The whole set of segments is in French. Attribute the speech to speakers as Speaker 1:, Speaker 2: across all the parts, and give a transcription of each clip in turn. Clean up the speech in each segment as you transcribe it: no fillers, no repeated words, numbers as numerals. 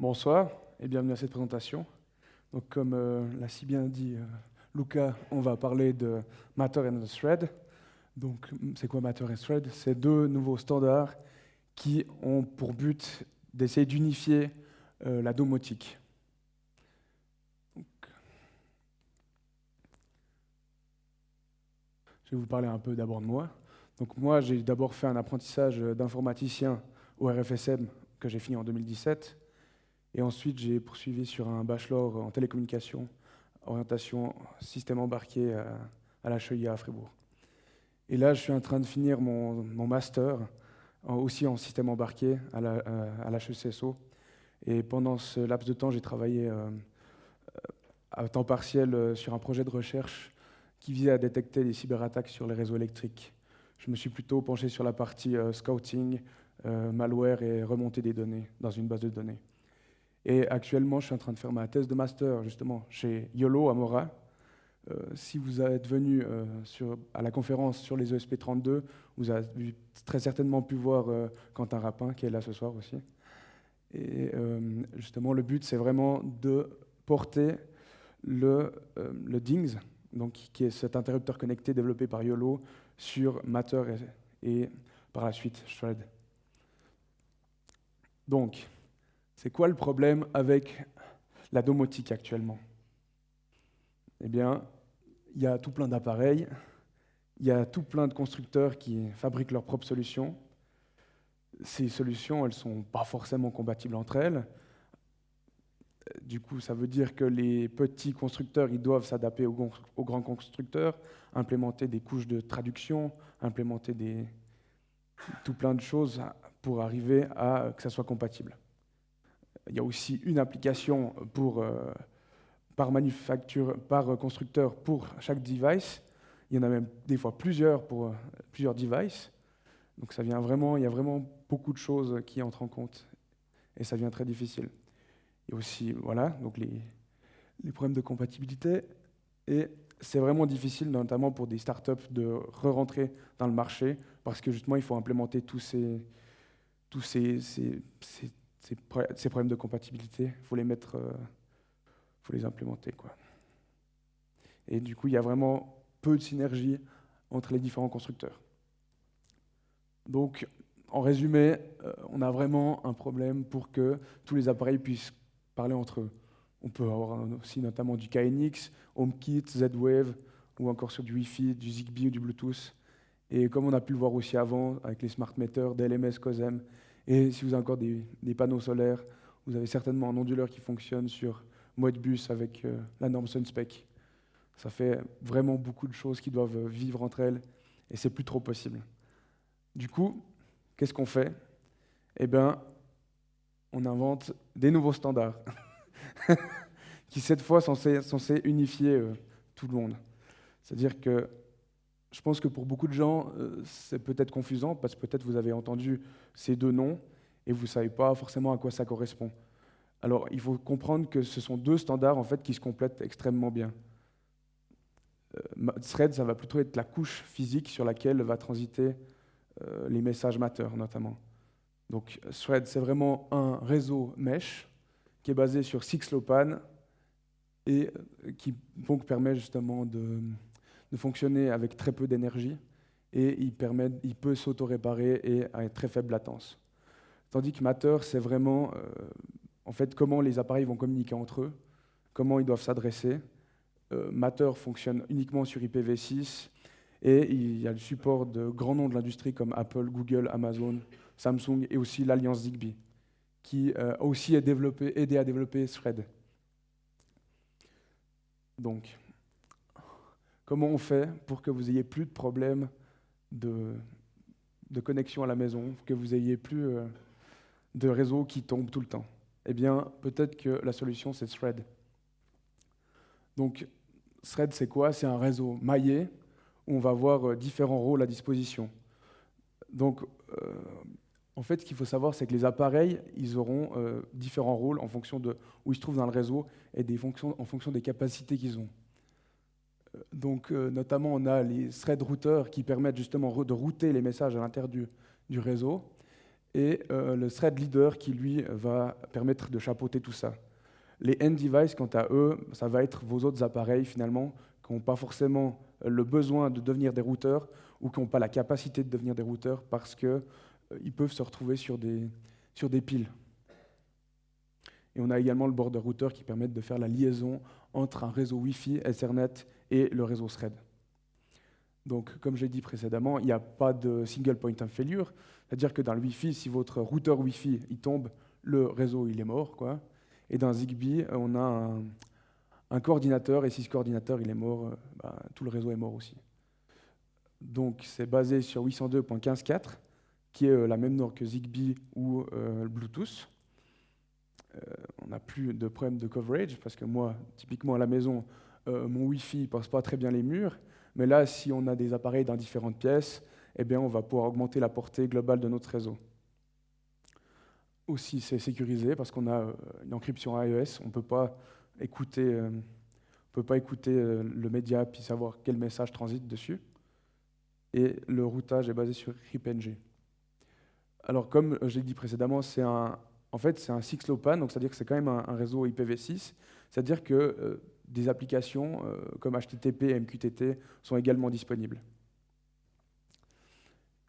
Speaker 1: Bonsoir et bienvenue à cette présentation. Donc, comme l'a si bien dit Luca, on va parler de Matter and the Thread. Donc, c'est quoi Matter et Thread? C'est deux nouveaux standards qui ont pour but d'essayer d'unifier la domotique. Donc, je vais vous parler un peu d'abord de moi. Donc, moi, j'ai d'abord fait un apprentissage d'informaticien au RFSM que j'ai fini en 2017. Et ensuite, j'ai poursuivi sur un bachelor en télécommunication, orientation système embarqué à l'HEIA à Fribourg. Et là, je suis en train de finir mon master, aussi en système embarqué à l'HECSO. Et pendant ce laps de temps, j'ai travaillé à temps partiel sur un projet de recherche qui visait à détecter des cyberattaques sur les réseaux électriques. Je me suis plutôt penché sur la partie scouting, malware et remontée des données dans une base de données. Et actuellement, je suis en train de faire ma thèse de master, justement, chez YOLO à Mora. Si vous êtes venu à la conférence sur les ESP32, vous avez très certainement pu voir Quentin Rapin, qui est là ce soir aussi. Et justement, le but, c'est vraiment de porter le DINGS, donc, qui est cet interrupteur connecté développé par YOLO, sur Matter et par la suite Thread. Donc, c'est quoi le problème avec la domotique actuellement? Eh bien, il y a tout plein d'appareils, il y a tout plein de constructeurs qui fabriquent leurs propres solutions. Ces solutions, elles ne sont pas forcément compatibles entre elles. Du coup, ça veut dire que les petits constructeurs, ils doivent s'adapter aux grands constructeurs, implémenter des couches de traduction, implémenter tout plein de choses pour arriver à que ça soit compatible. Il y a aussi une application par constructeur pour chaque device. Il y en a même des fois plusieurs pour plusieurs devices. Donc il y a vraiment beaucoup de choses qui entrent en compte et ça devient très difficile. Il y a aussi donc les problèmes de compatibilité et c'est vraiment difficile, notamment pour des startups, de re-rentrer dans le marché parce que justement il faut implémenter tous ces problèmes de compatibilité. Il faut faut les implémenter, quoi. Et du coup, il y a vraiment peu de synergie entre les différents constructeurs. Donc, en résumé, on a vraiment un problème pour que tous les appareils puissent parler entre eux. On peut avoir aussi notamment du KNX, HomeKit, Z-Wave, ou encore sur du Wi-Fi, du Zigbee ou du Bluetooth. Et comme on a pu le voir aussi avant, avec les smart meters, DLMS, COSEM, et si vous avez encore des panneaux solaires, vous avez certainement un onduleur qui fonctionne sur Modbus avec la norme SunSpec. Ça fait vraiment beaucoup de choses qui doivent vivre entre elles, et c'est plus trop possible. Du coup, qu'est-ce qu'on fait? Eh bien, on invente des nouveaux standards qui, cette fois, sont censés unifier tout le monde. C'est-à-dire que je pense que pour beaucoup de gens, c'est peut-être confusant parce que peut-être vous avez entendu ces deux noms et vous ne savez pas forcément à quoi ça correspond. Alors, il faut comprendre que ce sont deux standards en fait, qui se complètent extrêmement bien. Thread, ça va plutôt être la couche physique sur laquelle va transiter les messages Matter notamment. Donc Thread, c'est vraiment un réseau mesh qui est basé sur 6LoWPAN et qui donc permet justement de fonctionner avec très peu d'énergie et il peut s'auto-réparer et à très faible latence. Tandis que Matter, c'est vraiment en fait comment les appareils vont communiquer entre eux, comment ils doivent s'adresser. Matter fonctionne uniquement sur IPv6 et il y a le support de grands noms de l'industrie comme Apple, Google, Amazon, Samsung et aussi l'Alliance Zigbee, qui a aussi aidé à développer Thread. Donc, comment on fait pour que vous ayez plus de problèmes de connexion à la maison, que vous ayez plus de réseaux qui tombent tout le temps? Eh bien, peut-être que la solution, c'est Thread. Donc, Thread, c'est quoi? C'est un réseau maillé où on va avoir différents rôles à disposition. Donc, en fait, ce qu'il faut savoir, c'est que les appareils, ils auront différents rôles en fonction de où ils se trouvent dans le réseau et en fonction des capacités qu'ils ont. Donc, notamment, on a les thread routers qui permettent justement de router les messages à l'intérieur du réseau. et le thread leader qui, lui, va permettre de chapeauter tout ça. Les end devices, quant à eux, ça va être vos autres appareils, finalement, qui n'ont pas forcément le besoin de devenir des routeurs ou qui n'ont pas la capacité de devenir des routeurs parce qu'ils peuvent se retrouver sur des piles. Et on a également le border router qui permet de faire la liaison entre un réseau Wi-Fi, Ethernet et le réseau Thread. Donc, comme j'ai dit précédemment, il n'y a pas de single point of failure, c'est-à-dire que dans le Wi-Fi, si votre routeur Wi-Fi il tombe, le réseau il est mort, quoi. Et dans Zigbee, on a un coordinateur, et si ce coordinateur il est mort, tout le réseau est mort aussi. Donc, c'est basé sur 802.15.4, qui est la même norme que Zigbee ou Bluetooth. On n'a plus de problème de coverage, parce que moi, typiquement à la maison, mon Wi-Fi ne passe pas très bien les murs, mais là, si on a des appareils dans différentes pièces, eh bien, on va pouvoir augmenter la portée globale de notre réseau. Aussi, c'est sécurisé, parce qu'on a une encryption AES, on ne peut pas écouter, le média puis savoir quel message transite dessus. Et le routage est basé sur RipNG. Alors, comme j'ai dit précédemment, c'est un 6LoWPAN, donc c'est-à-dire que c'est quand même un réseau IPv6, c'est-à-dire que des applications comme HTTP et MQTT sont également disponibles.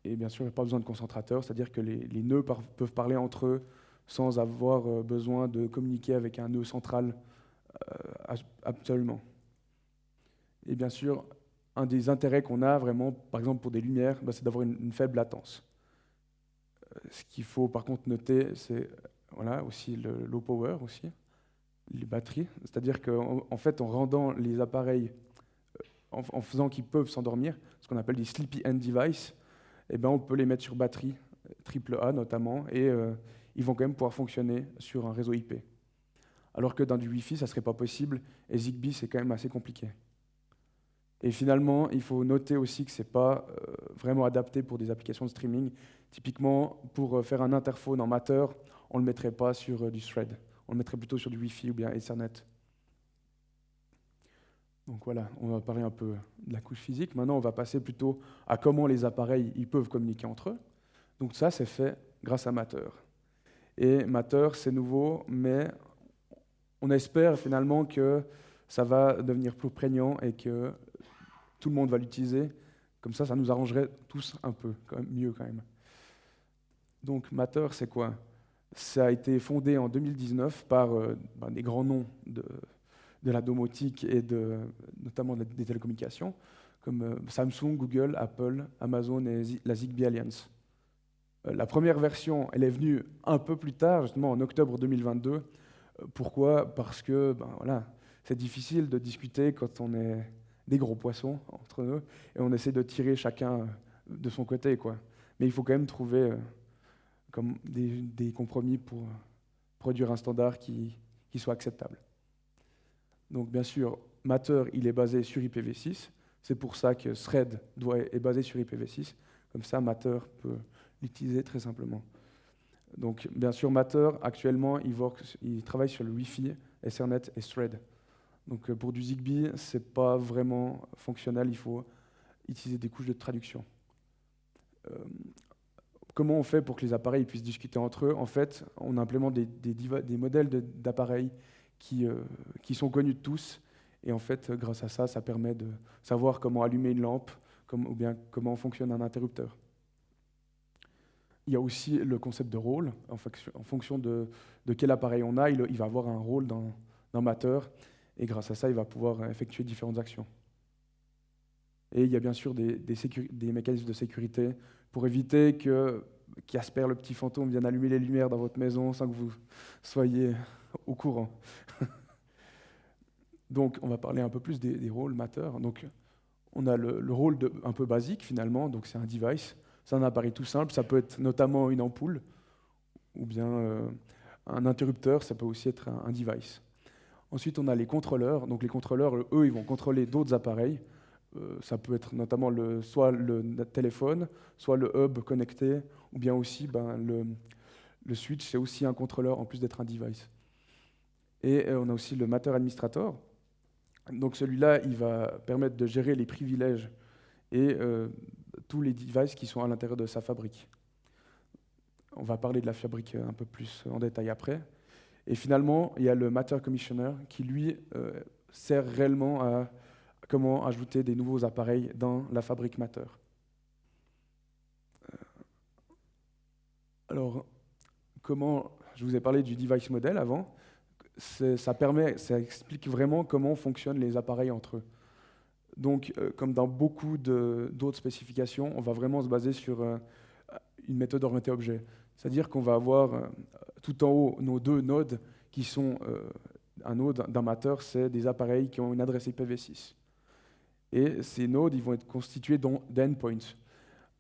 Speaker 1: Et bien sûr, il n'y a pas besoin de concentrateur, c'est-à-dire que les nœuds peuvent parler entre eux sans avoir besoin de communiquer avec un nœud central absolument. Et bien sûr, un des intérêts qu'on a vraiment, par exemple pour des lumières, c'est d'avoir une faible latence. Ce qu'il faut par contre noter, c'est aussi le low power aussi, les batteries. C'est-à-dire qu'en fait, en rendant les appareils, en faisant qu'ils peuvent s'endormir, ce qu'on appelle des sleepy end devices, on peut les mettre sur batterie, AAA notamment, et ils vont quand même pouvoir fonctionner sur un réseau IP. Alors que dans du Wi-Fi, ça ne serait pas possible, et Zigbee, c'est quand même assez compliqué. Et finalement, il faut noter aussi que ce n'est pas vraiment adapté pour des applications de streaming. Typiquement, pour faire un interphone en Matter, on ne le mettrait pas sur du Thread. On le mettrait plutôt sur du Wi-Fi ou bien Ethernet. Donc voilà, on va parler un peu de la couche physique. Maintenant, on va passer plutôt à comment les appareils ils peuvent communiquer entre eux. Donc ça, c'est fait grâce à Matter. Et Matter, c'est nouveau, mais on espère finalement que ça va devenir plus prégnant et que tout le monde va l'utiliser. Comme ça nous arrangerait tous un peu, mieux quand même. Donc Matter, c'est quoi? Ça a été fondé en 2019 par des grands noms de la domotique et notamment des télécommunications, comme Samsung, Google, Apple, Amazon et la Zigbee Alliance. La première version, elle est venue un peu plus tard, justement en octobre 2022. Pourquoi? Parce que c'est difficile de discuter quand on est des gros poissons entre eux, et on essaie de tirer chacun de son côté, quoi. Mais il faut quand même trouver comme des compromis pour produire un standard qui soit acceptable. Donc bien sûr, Matter, il est basé sur IPv6, c'est pour ça que Thread est basé sur IPv6, comme ça Matter peut l'utiliser très simplement. Donc bien sûr, Matter, actuellement, il travaille sur le Wi-Fi, Ethernet et Thread. Donc pour du Zigbee, ce n'est pas vraiment fonctionnel, il faut utiliser des couches de traduction. Comment on fait pour que les appareils puissent discuter entre eux? En fait, on implémente des modèles d'appareils qui sont connus de tous, et en fait, grâce à ça, ça permet de savoir comment allumer une lampe, ou bien comment fonctionne un interrupteur. Il y a aussi le concept de rôle. En fonction de quel appareil on a, il va avoir un rôle dans Matter, et grâce à ça, il va pouvoir effectuer différentes actions. Et il y a bien sûr des mécanismes de sécurité pour éviter que Casper, le petit fantôme, vienne allumer les lumières dans votre maison sans que vous soyez au courant. Donc, on va parler un peu plus des rôles Matter. Donc, on a le rôle un peu basique, finalement. Donc, c'est un device. C'est un appareil tout simple. Ça peut être notamment une ampoule ou bien un interrupteur. Ça peut aussi être un device. Ensuite, on a les contrôleurs. Donc, les contrôleurs, eux, ils vont contrôler d'autres appareils. Ça peut être notamment soit le téléphone, soit le hub connecté, ou bien aussi le switch, c'est aussi un contrôleur en plus d'être un device. Et on a aussi le Matter Administrator. Donc celui-là, il va permettre de gérer les privilèges et tous les devices qui sont à l'intérieur de sa fabrique. On va parler de la fabrique un peu plus en détail après. Et finalement, il y a le Matter Commissioner qui, lui, sert réellement à comment ajouter des nouveaux appareils dans la fabrique Matter. Alors, je vous ai parlé du device model avant. Ça explique vraiment comment fonctionnent les appareils entre eux. Donc, comme dans beaucoup d'autres spécifications, on va vraiment se baser sur une méthode orientée objet. C'est-à-dire qu'on va avoir tout en haut nos deux nodes qui sont un node d'un Matter, c'est des appareils qui ont une adresse IPv6. Et ces nodes, ils vont être constitués d'endpoints.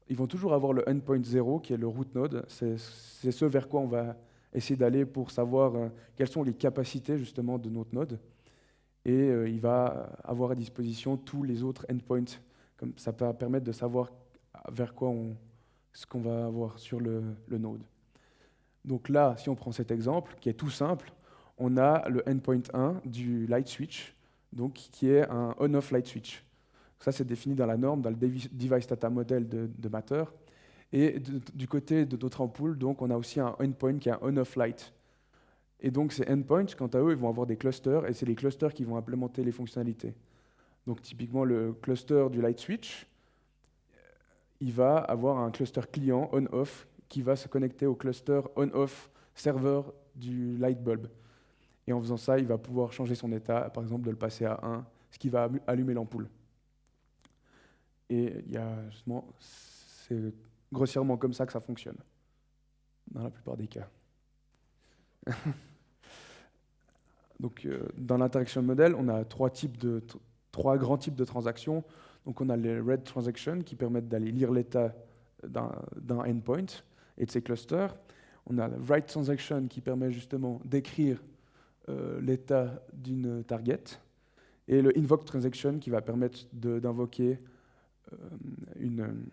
Speaker 1: Ils vont toujours avoir le endpoint 0, qui est le root node. C'est ce vers quoi on va essayer d'aller pour savoir quelles sont les capacités justement de notre node. Et il va avoir à disposition tous les autres endpoints. Comme ça va permettre de savoir vers quoi ce qu'on va avoir sur le node. Donc là, si on prend cet exemple, qui est tout simple, on a le endpoint 1 du light switch, donc, qui est un on-off light switch. Ça, c'est défini dans la norme, dans le device data model de Matter. Et du côté de notre ampoule, donc, on a aussi un endpoint qui est un on-off light. Et donc, ces endpoints, quant à eux, ils vont avoir des clusters, et c'est les clusters qui vont implémenter les fonctionnalités. Donc, typiquement, le cluster du light switch, il va avoir un cluster client on-off qui va se connecter au cluster on-off serveur du light bulb. Et en faisant ça, il va pouvoir changer son état, par exemple de le passer à 1, ce qui va allumer l'ampoule. Et il y a justement, c'est grossièrement comme ça que ça fonctionne, dans la plupart des cas. Donc, dans l'interaction model, on a trois grands types de transactions. Donc, on a les read transactions qui permettent d'aller lire l'état d'un endpoint et de ses clusters. On a la write transaction qui permet justement d'écrire l'état d'une target. Et le invoke transaction qui va permettre d'invoquer une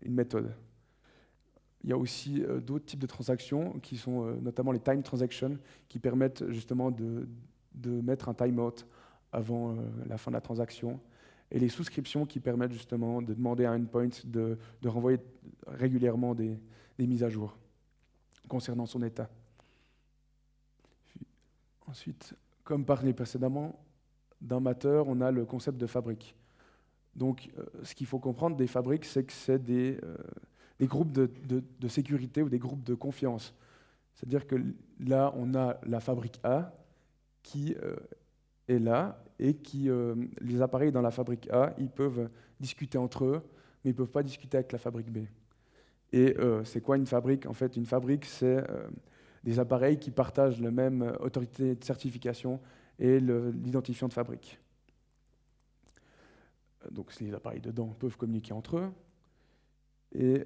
Speaker 1: méthode. Il y a aussi d'autres types de transactions qui sont notamment les time transactions qui permettent justement de mettre un timeout avant la fin de la transaction. Et les souscriptions qui permettent justement de demander à un endpoint de renvoyer régulièrement des mises à jour concernant son état. Ensuite, comme parlé précédemment, dans Matter, on a le concept de fabrique. Donc, ce qu'il faut comprendre des fabriques, c'est que c'est des groupes de sécurité ou des groupes de confiance. C'est-à-dire que là, on a la fabrique A qui est là et les appareils dans la fabrique A, ils peuvent discuter entre eux, mais ils ne peuvent pas discuter avec la fabrique B. Et c'est quoi une fabrique? En fait, une fabrique, c'est des appareils qui partagent la même autorité de certification et l'identifiant de fabrique. Donc les appareils dedans peuvent communiquer entre eux. Et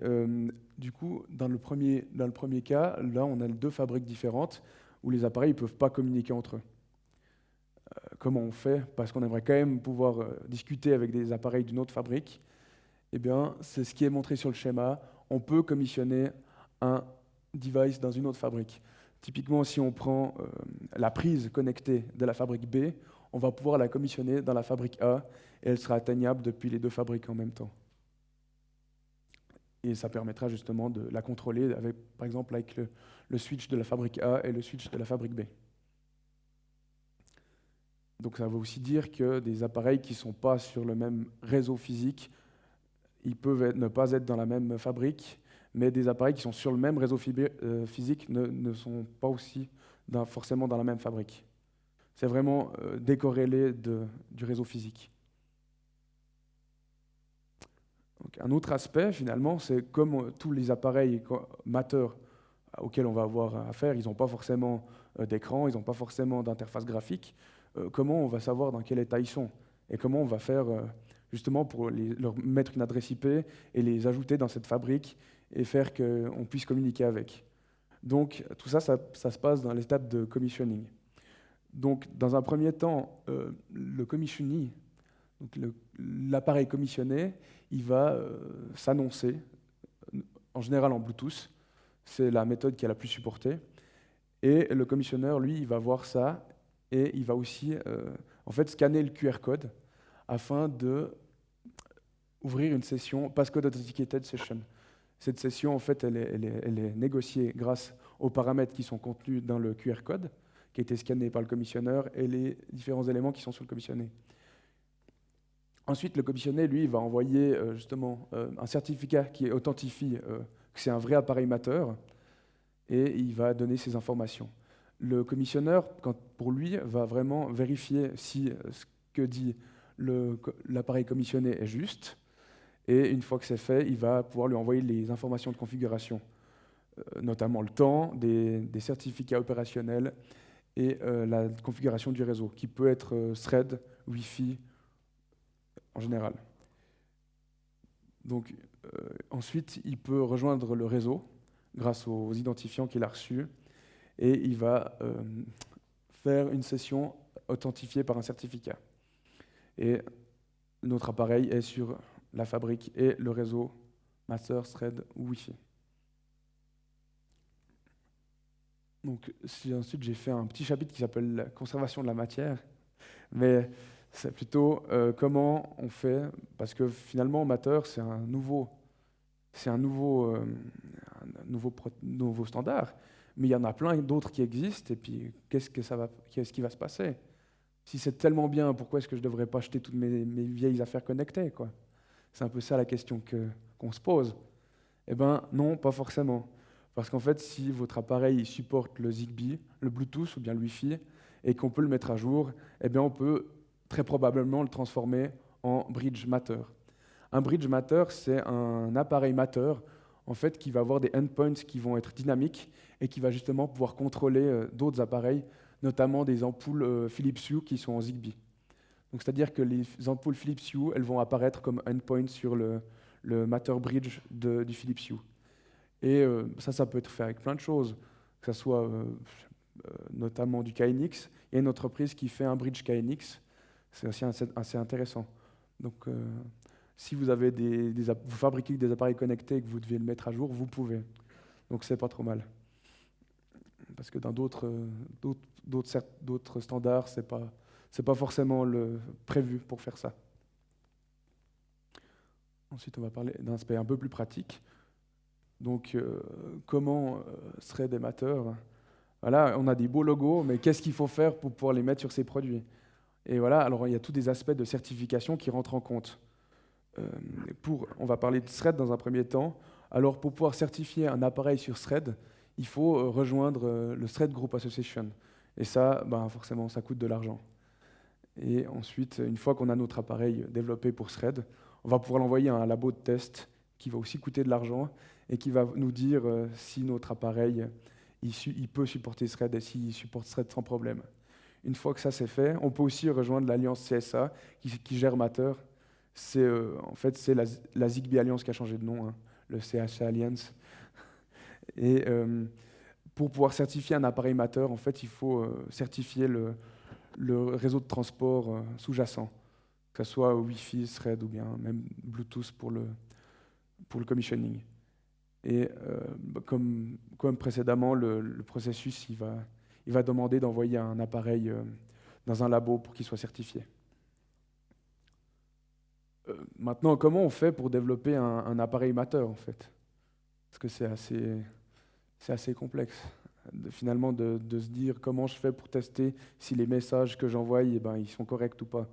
Speaker 1: du coup, dans le premier cas, là, on a deux fabriques différentes où les appareils ne peuvent pas communiquer entre eux. Comment on fait? Parce qu'on aimerait quand même pouvoir discuter avec des appareils d'une autre fabrique. Eh bien, c'est ce qui est montré sur le schéma. On peut commissionner un device dans une autre fabrique. Typiquement, si on prend la prise connectée de la fabrique B, on va pouvoir la commissionner dans la fabrique A et elle sera atteignable depuis les deux fabriques en même temps. Et ça permettra justement de la contrôler, par exemple avec le switch de la fabrique A et le switch de la fabrique B. Donc ça veut aussi dire que des appareils qui ne sont pas sur le même réseau physique, ils peuvent ne pas être dans la même fabrique, mais des appareils qui sont sur le même réseau physique ne sont pas aussi forcément dans la même fabrique. C'est vraiment décorrélé du réseau physique. Donc, un autre aspect, finalement, c'est comme tous les appareils Matter auxquels on va avoir affaire, ils n'ont pas forcément d'écran, ils n'ont pas forcément d'interface graphique. Comment on va savoir dans quel état ils sont? Et comment on va faire justement pour leur mettre une adresse IP et les ajouter dans cette fabrique et faire qu'on puisse communiquer avec. Donc tout ça, ça se passe dans l'étape de commissioning. Donc dans un premier temps, le commissioning, l'appareil commissionné, il va s'annoncer, en général en Bluetooth, c'est la méthode qui est la plus supportée, et le commissionneur, lui, il va voir ça, et il va aussi en fait scanner le QR code afin de ouvrir une session Passcode Authenticated Session. Cette session, en fait, elle est négociée grâce aux paramètres qui sont contenus dans le QR code, qui a été scanné par le commissionneur, et les différents éléments qui sont sur le commissionné. Ensuite, le commissionné, lui, va envoyer justement un certificat qui authentifie que c'est un vrai appareil mateur, et il va donner ces informations. Le commissionneur, pour lui, va vraiment vérifier si ce que dit l'appareil commissionné est juste, et une fois que c'est fait, il va pouvoir lui envoyer les informations de configuration, notamment le temps, des certificats opérationnels et la configuration du réseau, qui peut être thread, Wi-Fi, en général. Donc, ensuite, il peut rejoindre le réseau grâce aux identifiants qu'il a reçus, et il va faire une session authentifiée par un certificat. Et notre appareil est sur la fabrique et le réseau master, thread ou Wi-Fi. Donc, ensuite, j'ai fait un petit chapitre qui s'appelle la conservation de la matière, mais c'est plutôt comment on fait, parce que finalement, Matter, c'est un nouveau standard, mais il y en a plein d'autres qui existent, et puis qu'est-ce qui va se passer? Si c'est tellement bien, pourquoi est-ce que je ne devrais pas acheter toutes mes vieilles affaires connectées, quoi? C'est un peu ça la question qu'on se pose. Eh bien, non, pas forcément. Parce qu'en fait, si votre appareil supporte le Zigbee, le Bluetooth ou bien le Wi-Fi, et qu'on peut le mettre à jour, eh bien, on peut très probablement le transformer en bridge Matter. Un bridge Matter, c'est un appareil Matter en fait, qui va avoir des endpoints qui vont être dynamiques et qui va justement pouvoir contrôler d'autres appareils, notamment des ampoules Philips Hue qui sont en Zigbee. Donc, c'est-à-dire que les ampoules Philips Hue, elles vont apparaître comme endpoints sur le Matter Bridge du Philips Hue. Et ça peut être fait avec plein de choses, que ce soit notamment du KNX. Il y a une entreprise qui fait un bridge KNX, c'est aussi assez intéressant. Donc, si vous avez vous fabriquez des appareils connectés et que vous devez le mettre à jour, vous pouvez. Donc, c'est pas trop mal. Parce que dans d'autres standards, c'est pas forcément prévu pour faire ça. Ensuite, on va parler d'un aspect un peu plus pratique. Donc, comment seraient des mateurs? Voilà, on a des beaux logos, mais qu'est-ce qu'il faut faire pour pouvoir les mettre sur ces produits? Et voilà, alors il y a tous des aspects de certification qui rentrent en compte. On va parler de Thread dans un premier temps. Alors, pour pouvoir certifier un appareil sur Thread, il faut rejoindre le Thread Group Association. Et ça, forcément, ça coûte de l'argent. Et ensuite, une fois qu'on a notre appareil développé pour Thread, on va pouvoir l'envoyer à un labo de test qui va aussi coûter de l'argent et qui va nous dire si notre appareil il peut supporter Thread et s'il supporte Thread sans problème. Une fois que ça c'est fait, on peut aussi rejoindre l'alliance CSA qui gère Matter. En fait, c'est la Zigbee Alliance qui a changé de nom, hein, le CSA Alliance. Et pour pouvoir certifier un appareil Matter, en fait, il faut certifier le réseau de transport sous-jacent, que ce soit Wi-Fi, Thread ou bien même Bluetooth pour le commissioning. Et comme précédemment, le processus il va demander d'envoyer un appareil dans un labo pour qu'il soit certifié. Maintenant, comment on fait pour développer un appareil Matter, en fait? Parce que c'est assez complexe, finalement, de se dire comment je fais pour tester si les messages que j'envoie, ils sont corrects ou pas.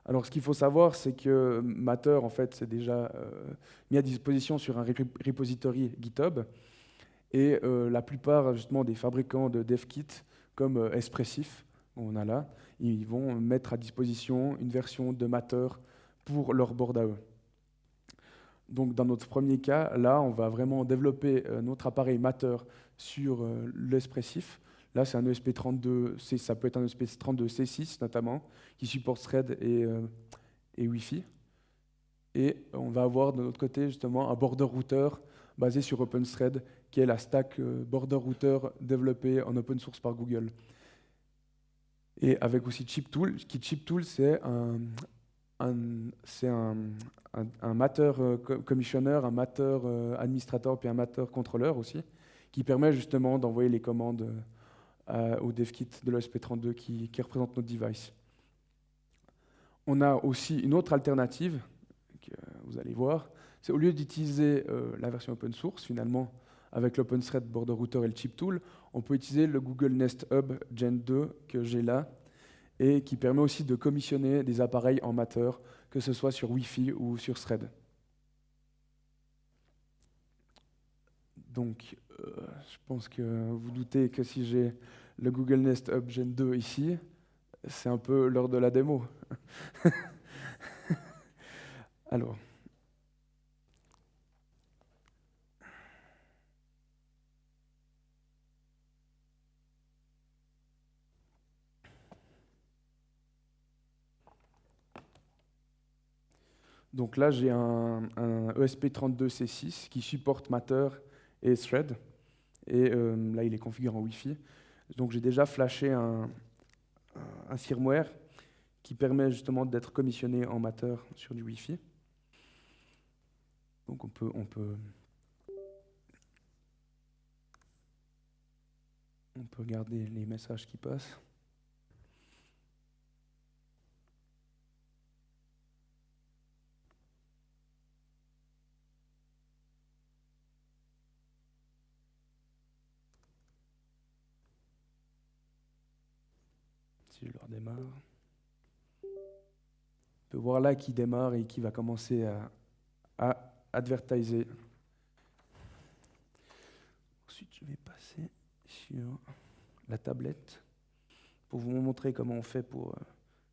Speaker 1: Alors, ce qu'il faut savoir, c'est que Matter, en fait, c'est déjà mis à disposition sur un repository GitHub, et la plupart, justement, des fabricants de DevKit, comme Espressif, on a là, ils vont mettre à disposition une version de Matter pour leur board à eux. Donc, dans notre premier cas, là, on va vraiment développer notre appareil Matter sur l'Espressif. Là, c'est un ESP32, ça peut être un ESP32 C6 notamment, qui supporte Thread et Wi-Fi. Et on va avoir de notre côté justement un border router basé sur OpenThread, qui est la stack border router développée en open source par Google. Et avec aussi ChipTool. ChipTool, c'est un Matter commissioner, un Matter administrateur, puis un Matter contrôleur aussi, qui permet justement d'envoyer les commandes au DevKit de l'ESP32 qui représente notre device. On a aussi une autre alternative, que vous allez voir, c'est au lieu d'utiliser la version open source, finalement, avec l'OpenThread Border Router et le Chip Tool, on peut utiliser le Google Nest Hub Gen 2 que j'ai là, et qui permet aussi de commissionner des appareils en Matter, que ce soit sur Wi-Fi ou sur Thread. Donc, je pense que vous doutez que si j'ai le Google Nest Hub Gen 2 ici, c'est un peu l'heure de la démo. Alors, donc là, j'ai un ESP32C6 qui supporte Matter et Thread. Et là, il est configuré en Wi-Fi. Donc j'ai déjà flashé un firmware qui permet justement d'être commissionné en Matter sur du Wi-Fi. Donc on peut regarder les messages qui passent. Si je le redémarre. On peut voir là qu'il démarre et qu'il va commencer à advertiser. Ensuite, je vais passer sur la tablette pour vous montrer comment on fait pour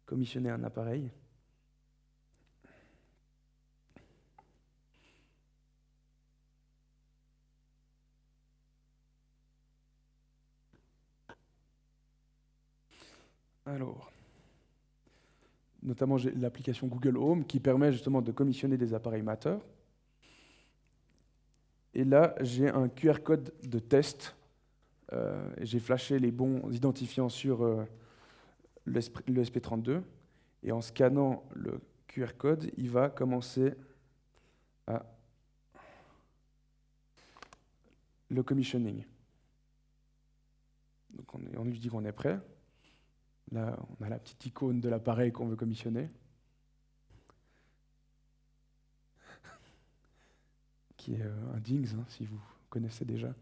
Speaker 1: commissionner un appareil. Alors, notamment j'ai l'application Google Home qui permet justement de commissionner des appareils Matter. Et là, j'ai un QR code de test. J'ai flashé les bons identifiants sur le SP32. Et en scannant le QR code, il va commencer à le commissioning. Donc on lui dit qu'on est prêt. Là, on a la petite icône de l'appareil qu'on veut commissionner, qui est un Dings, hein, si vous connaissez déjà.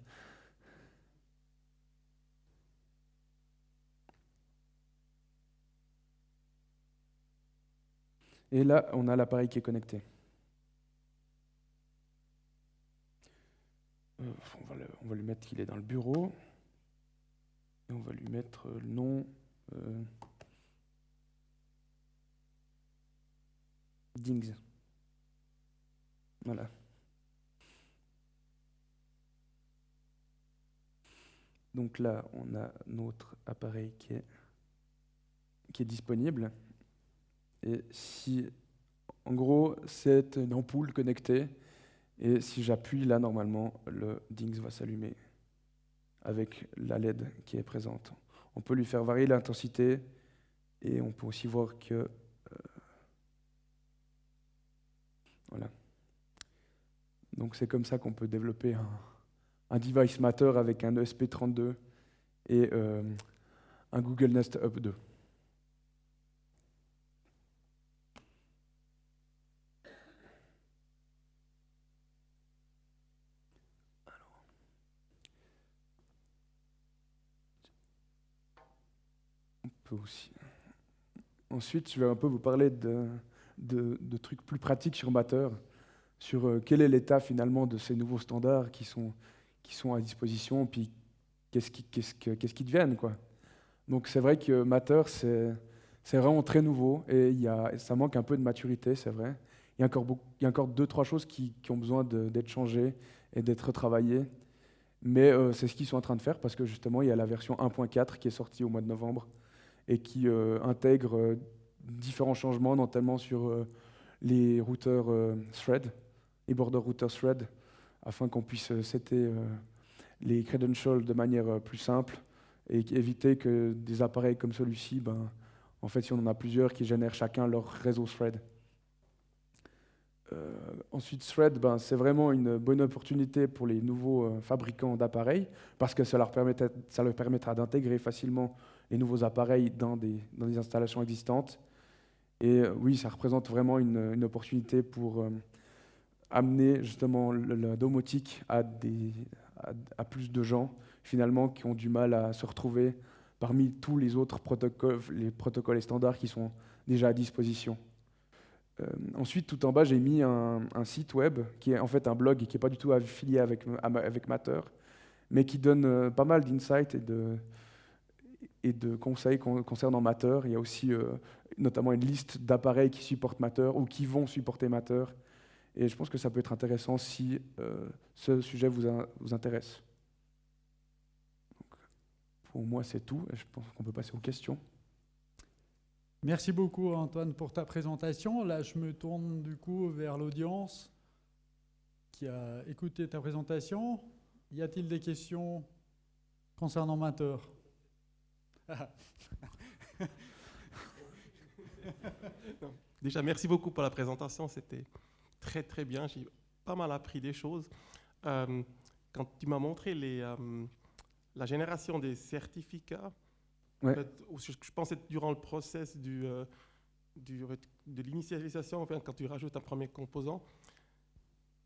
Speaker 1: Et là, on a l'appareil qui est connecté. On va lui mettre qu'il est dans le bureau. Et on va lui mettre le nom Dings. Voilà. Donc là, on a notre appareil qui est disponible. Et si, en gros, c'est une ampoule connectée. Et si j'appuie là, normalement, le Dings va s'allumer avec la LED qui est présente. On peut lui faire varier l'intensité et on peut aussi voir que... voilà. Donc c'est comme ça qu'on peut développer un device Matter avec un ESP32 et un Google Nest Hub 2. Aussi. Ensuite, je vais un peu vous parler de trucs plus pratiques sur Matter, sur quel est l'état finalement de ces nouveaux standards qui sont à disposition, puis qu'est-ce qu'ils deviennent, quoi. Donc c'est vrai que Matter, c'est vraiment très nouveau et ça manque un peu de maturité, c'est vrai. Il y a encore 2-3 choses qui ont besoin d'être changées et d'être retravaillées. Mais c'est ce qu'ils sont en train de faire parce que justement, il y a la version 1.4 qui est sortie au mois de novembre et qui intègre différents changements, notamment sur les routeurs Thread, les border routers Thread, afin qu'on puisse setter les credentials de manière plus simple et éviter que des appareils comme celui-ci, en fait, si on en a plusieurs, qui génèrent chacun leur réseau Thread. Ensuite, Thread, c'est vraiment une bonne opportunité pour les nouveaux fabricants d'appareils parce que ça leur permettra d'intégrer facilement les nouveaux appareils dans des installations existantes. Et oui, ça représente vraiment une opportunité pour amener justement la domotique à plus de gens, finalement, qui ont du mal à se retrouver parmi tous les autres protocoles et standards qui sont déjà à disposition. Ensuite, tout en bas, j'ai mis un site web qui est en fait un blog qui n'est pas du tout affilié avec Matter, mais qui donne pas mal d'insights et de conseils concernant Matter. Il y a aussi notamment une liste d'appareils qui supportent Matter ou qui vont supporter Matter. Et je pense que ça peut être intéressant si ce sujet vous intéresse. Donc, pour moi, c'est tout. Je pense qu'on peut passer aux questions.
Speaker 2: Merci beaucoup Antoine pour ta présentation. Là, je me tourne du coup vers l'audience qui a écouté ta présentation. Y a-t-il des questions concernant Matter?
Speaker 3: Déjà, merci beaucoup pour la présentation. C'était très, très bien. J'ai pas mal appris des choses. Quand tu m'as montré la génération des certificats,
Speaker 1: Ouais.
Speaker 3: en fait, je pensais durant le process de l'initialisation, enfin, quand tu rajoutes un premier composant,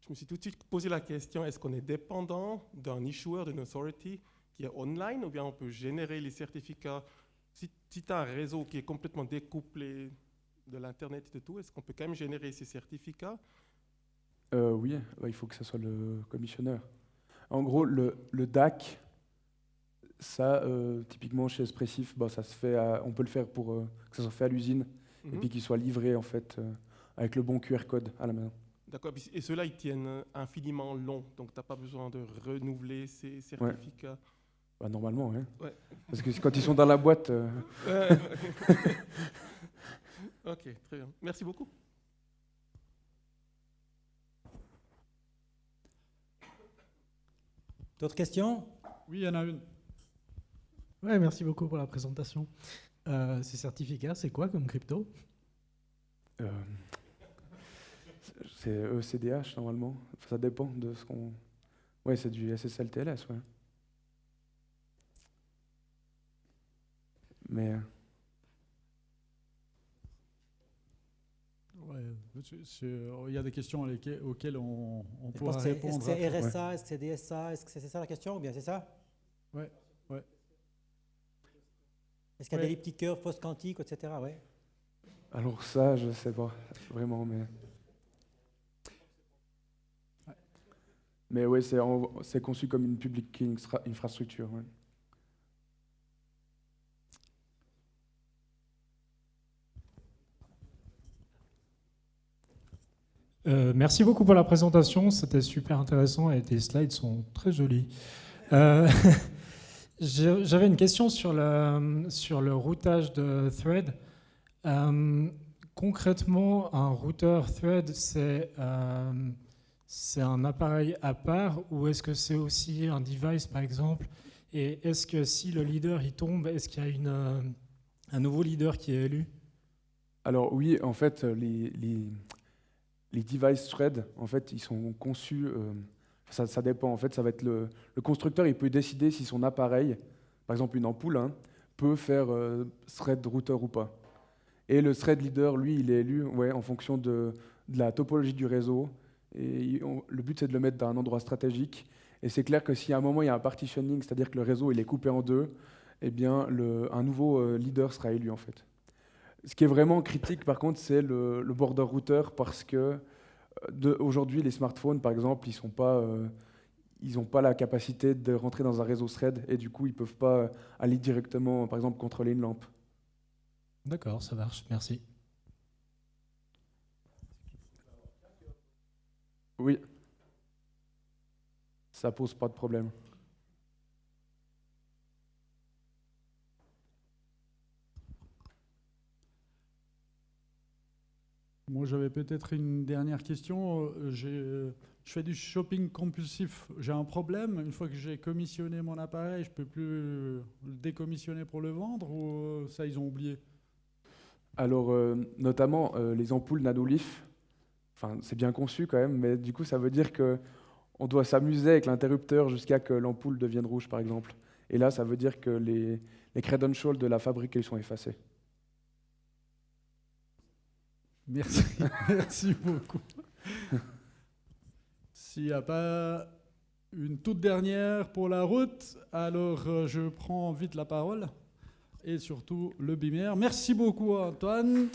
Speaker 3: je me suis tout de suite posé la question, est-ce qu'on est dépendant d'un issuer, d'une authority qui est online, ou bien on peut générer les certificats? Si tu as un réseau qui est complètement découplé de l'Internet et de tout, est-ce qu'on peut quand même générer ces certificats?
Speaker 1: Oui, il faut que ce soit le commissionneur. En gros, le DAC, ça, typiquement chez Espressif, ça se fait on peut le faire pour que ça soit fait à l'usine, et puis qu'il soit livré en fait, avec le bon QR code à la maison.
Speaker 3: D'accord, et ceux-là, ils tiennent infiniment long, donc tu n'as pas besoin de renouveler ces certificats.
Speaker 1: Ouais. Normalement, oui.
Speaker 3: Ouais.
Speaker 1: Parce que quand ils sont dans la boîte...
Speaker 3: Ok, très bien. Merci beaucoup.
Speaker 4: D'autres questions?
Speaker 2: Oui, il y en a une.
Speaker 5: Ouais, merci beaucoup pour la présentation. Ces certificats, c'est quoi comme crypto?
Speaker 1: C'est ECDH normalement. Ça dépend de ce qu'on... Ouais, c'est du SSL-TLS, ouais. Mais...
Speaker 2: Ouais, il y a des questions auxquelles on pourra
Speaker 4: Est-ce
Speaker 2: répondre.
Speaker 4: que c'est
Speaker 2: après.
Speaker 4: RSA, est-ce que c'est DSA, est-ce que c'est ça la question ou bien c'est ça?
Speaker 2: Ouais.
Speaker 4: Est-ce qu'il y a des elliptiqueurs, fausses quantiques, etc. Ouais.
Speaker 1: Alors ça, je sais pas vraiment, mais... Mais ouais, c'est conçu comme une public infrastructure. Ouais.
Speaker 5: Merci beaucoup pour la présentation, c'était super intéressant et tes slides sont très jolis. J'avais une question sur le routage de thread. Concrètement, un routeur thread, c'est un appareil à part ou est-ce que c'est aussi un device, par exemple? Et est-ce que si le leader il tombe, est-ce qu'il y a un nouveau leader qui est élu?
Speaker 1: Alors oui, en fait, les device threads, en fait, ils sont conçus... ça dépend, en fait, ça va être le constructeur, il peut décider si son appareil, par exemple une ampoule, peut faire thread router ou pas. Et le thread leader, lui, il est élu en fonction de la topologie du réseau. Et le but, c'est de le mettre dans un endroit stratégique. Et c'est clair que si à un moment, il y a un partitioning, c'est-à-dire que le réseau il est coupé en deux, eh bien, un nouveau leader sera élu, en fait. Ce qui est vraiment critique, par contre, c'est le border router, parce que aujourd'hui, les smartphones, par exemple, ils n'ont pas la capacité de rentrer dans un réseau thread, et du coup, ils ne peuvent pas aller directement, par exemple, contrôler une lampe.
Speaker 5: D'accord, ça marche, merci.
Speaker 1: Oui. Ça pose pas de problème.
Speaker 2: Moi, j'avais peut-être une dernière question. Je fais du shopping compulsif. J'ai un problème. Une fois que j'ai commissionné mon appareil, je ne peux plus le décommissionner pour le vendre ou ça, ils ont oublié?
Speaker 1: Alors, notamment, les ampoules Nanolith, c'est bien conçu quand même, mais du coup, ça veut dire qu'on doit s'amuser avec l'interrupteur jusqu'à que l'ampoule devienne rouge, par exemple. Et là, ça veut dire que les credentials de la fabrique, ils sont effacés.
Speaker 2: Merci, merci beaucoup. S'il n'y a pas une toute dernière pour la route, alors je prends vite la parole et surtout le binaire. Merci beaucoup Antoine.